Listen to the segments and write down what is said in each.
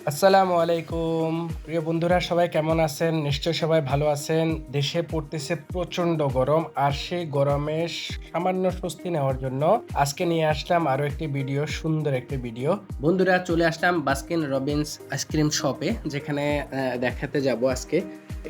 আসসালামু আলাইকুম। প্রিয় বন্ধুরা সবাই কেমন আছেন? নিশ্চয়ই সবাই ভালো আছেন। দেশে পড়তেছে প্রচণ্ড গরম। আর সেই গরমে সামান্য স্বস্তি নেওয়ার জন্য আজকে নিয়ে আসলাম আরো একটি ভিডিও, সুন্দর একটি ভিডিও। বন্ধুরা চলে আসলাম বাস্কিন রবিন্স আইসক্রিম শপে, যেখানে দেখাতে যাব আজকে।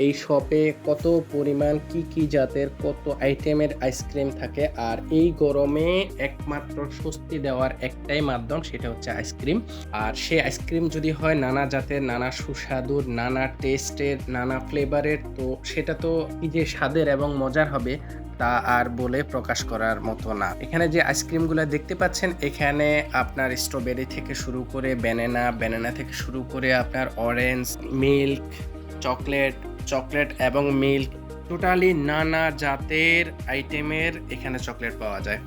এই শপে কত পরিমাণ কি জাতের কত আইটেমের আইসক্রিম থাকে, আর এই গরমে একমাত্র স্বস্তি দেওয়ার একটাই মাধ্যম, সেটা হচ্ছে আইসক্রিম। আর সেই আইসক্রিম যদি হয় নানা জাতের, নানা সুস্বাদুর, নানা টেস্টের, নানা ফ্লেভারের, তো সেটা তো কি যে স্বাদের এবং মজার হবে তা আর বলে প্রকাশ করার মতো না। এখানে যে আইসক্রিমগুলো দেখতে পাচ্ছেন, এখানে আপনার স্ট্রবেরি থেকে শুরু করে ব্যানানা থেকে শুরু করে আপনার অরেঞ্জ, মিল্ক, চকলেট এবং মিল্ক, টোটালি নানা জাতের আইটেমের এখানে চকলেট পাওয়া যায়।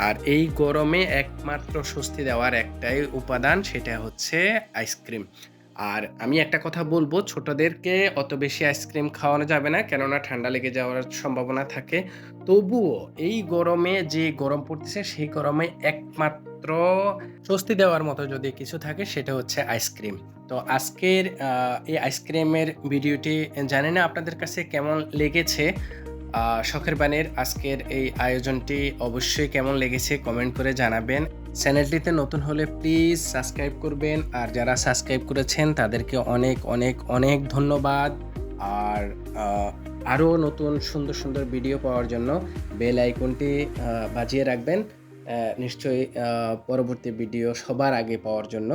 আর এই গরমে একমাত্র স্বস্তি দেওয়ার একটাই উপাদান, সেটা হচ্ছে আইসক্রিম। আর আমি একটা কথা বলবো, ছোটদেরকে অত বেশি আইসক্রিম খাওয়ানো যাবে না, কেননা ঠান্ডা লেগে যাওয়ার সম্ভাবনা থাকে। তবুও এই গরমে যে গরম পড়তেছে, সেই গরমে একমাত্র স্বস্তি দেওয়ার মতো যদি কিছু থাকে, সেটা হচ্ছে আইসক্রিম। তো আজকের এই আইসক্রিমের ভিডিওটি জানি না আপনাদের কাছে কেমন লেগেছে। শখের বাণীর আজকের এই আয়োজনটি অবশ্যই কেমন লেগেছে কমেন্ট করে জানাবেন। চ্যানেলটিতে নতুন হলে প্লিজ সাবস্ক্রাইব করবেন, আর যারা সাবস্ক্রাইব করেছেন তাদেরকে অনেক অনেক অনেক ধন্যবাদ। আর আরও নতুন সুন্দর ভিডিও পাওয়ার জন্য বেল আইকনটি বাজিয়ে রাখবেন, নিশ্চয়ই পরবর্তী ভিডিও সবার আগে পাওয়ার জন্য।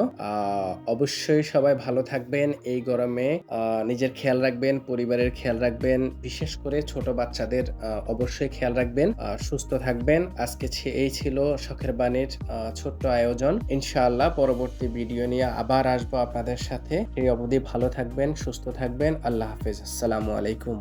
অবশ্যই সবাই ভালো থাকবেন এই গরমে, নিজের খেয়াল রাখবেন, পরিবারের খেয়াল রাখবেন, বিশেষ করে ছোট বাচ্চাদের অবশ্যই খেয়াল রাখবেন, সুস্থ থাকবেন। আজকে এই ছিল শখের বাণীর ছোট্ট আয়োজন। ইনশাআল্লাহ পরবর্তী ভিডিও নিয়ে আবার আসবো আপনাদের সাথে। এই অবধি ভালো থাকবেন, সুস্থ থাকবেন। আল্লাহ হাফেজ। আসসালামু আলাইকুম।